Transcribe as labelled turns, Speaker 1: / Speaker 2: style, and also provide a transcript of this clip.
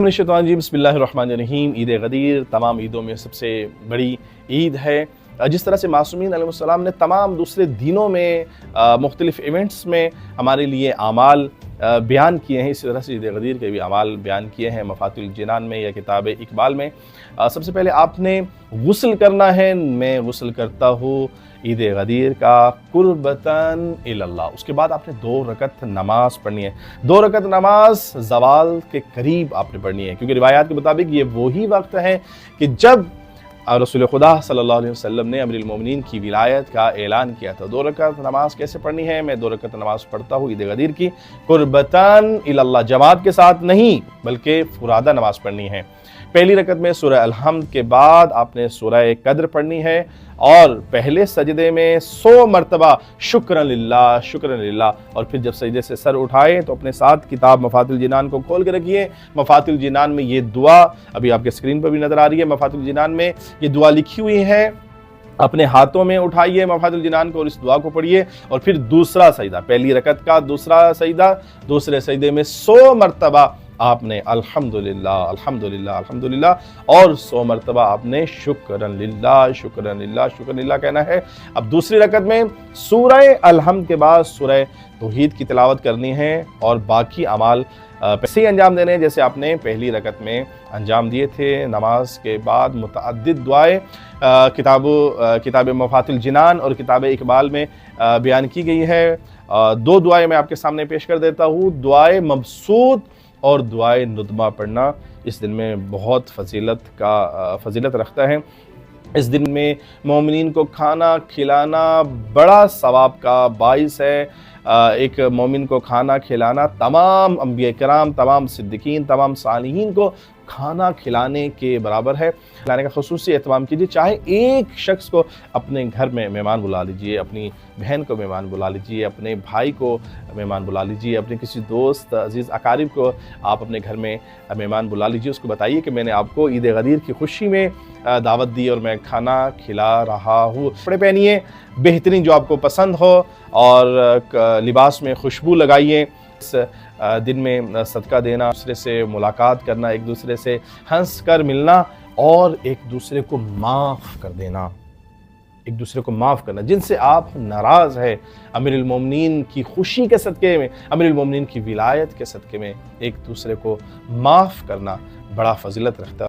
Speaker 1: बिस्मिल्लाहिर्रहमानिर्रहीम। ईद गदीर तमाम ईदों में सबसे बड़ी ईद है। जिस तरह से मासूमीन अलैहिस्सलाम ने तमाम दूसरे दिनों में मुख्तलिफ़ इवेंट्स में हमारे लिए आमाल बयान किए हैं, इसी तरह से ईद गदीर के भी आमाल बयान किए हैं मफातिहुल जिनान में या किताब इकबाल में। सबसे पहले आपने गुस्ल करना है। मैं गुस्ल करता हूँ ईद गदीर का कुर्बतन इल्लल्लाह। उसके बाद आपने 2 रकत नमाज पढ़नी है। 2 रकत नमाज ज़वाल के करीब आपने पढ़नी है, क्योंकि रिवायात के मुताबिक ये वही वक्त है कि जब रसूल खुदा सल्लल्लाहु अलैहि वसल्लम ने अमीरुल मोमिनीन की विलायत का ऐलान किया था। 2 रकत नमाज कैसे पढ़नी है? मैं 2 रकत नमाज पढ़ता हूँ ईद गदीर की कुर्बतन इल्लल्लाह, जमात के साथ नहीं बल्कि फुरादा नमाज पढ़नी है। पहली रकत में सूरह अल-हम्द के बाद आपने सूरह कद्र पढ़नी है और पहले सजदे में 100 मरतबा शुक्रन लिल्लाह, और फिर जब सजदे से सर उठाए तो अपने साथ किताब मफातिहुल जिनान को खोल के रखिए। मफातिहुल जिनान में ये दुआ अभी आपके स्क्रीन पर भी नजर आ रही है। मफातिहुल जिनान में ये दुआ लिखी हुई है। अपने हाथों में उठाइए मफातिहुल जिनान को और इस दुआ को पढ़िए। और फिर दूसरा सजदा, पहली रकत का दूसरा सजदा, दूसरे सजदे में 100 मरतबा आपने अल्हम्दुलिल्लाह अल्हम्दुलिल्लाह अल्हम्दुलिल्लाह और 100 मरतबा आपने शुक्रन लिल्लाह कहना है। अब दूसरी रकत में सूरह अल-हम्द के बाद सूरह तौहीद की तिलावत करनी है और बाकी अमाल ऐसे ही अंजाम देने हैं जैसे आपने पहली रकत में अंजाम दिए थे। नमाज के बाद मुतअद्दिद दुआएं किताब मफातिहुल जिनान और किताब इकबाल में बयान की गई है। 2 दुआएं मैं आपके सामने पेश कर देता हूँ। दुआए मबसूत और दुआए नुदमा पढ़ना इस दिन में बहुत फजीलत रखता है। इस दिन में मोमिनीन को खाना खिलाना बड़ा सवाब का बाइस है। एक मोमिन को खाना खिलाना तमाम अंबिया किराम, तमाम सिद्दीकीन, तमाम सालिहीन को खाना खिलाने के बराबर है। खिलाने का खुसूसी एहतमाम कीजिए। चाहे एक शख्स को अपने घर में मेहमान बुला लीजिए, अपनी बहन को मेहमान बुला लीजिए, अपने भाई को मेहमान बुला लीजिए, अपने किसी दोस्त अजीज़ अकारिब को आप अपने घर में मेहमान बुला लीजिए। उसको बताइए कि मैंने आपको ईद गदीर की खुशी में दावत दी और मैं खाना खिला रहा हूँ। कपड़े पहनिए बेहतरीन जो आपको पसंद हो और लिबास में खुशबू लगाइए। इस दिन में सदका देना, दूसरे से मुलाकात करना, एक दूसरे से हंस कर मिलना और एक दूसरे को माफ़ कर देना, एक दूसरे को माफ़ करना जिनसे आप नाराज़ है। अमीरुल मोमिनीन की खुशी के सदक़े में, अमीरुल मोमिनीन की विलायत के सदक़े में एक दूसरे को माफ़ करना बड़ा फजीलत रखता है।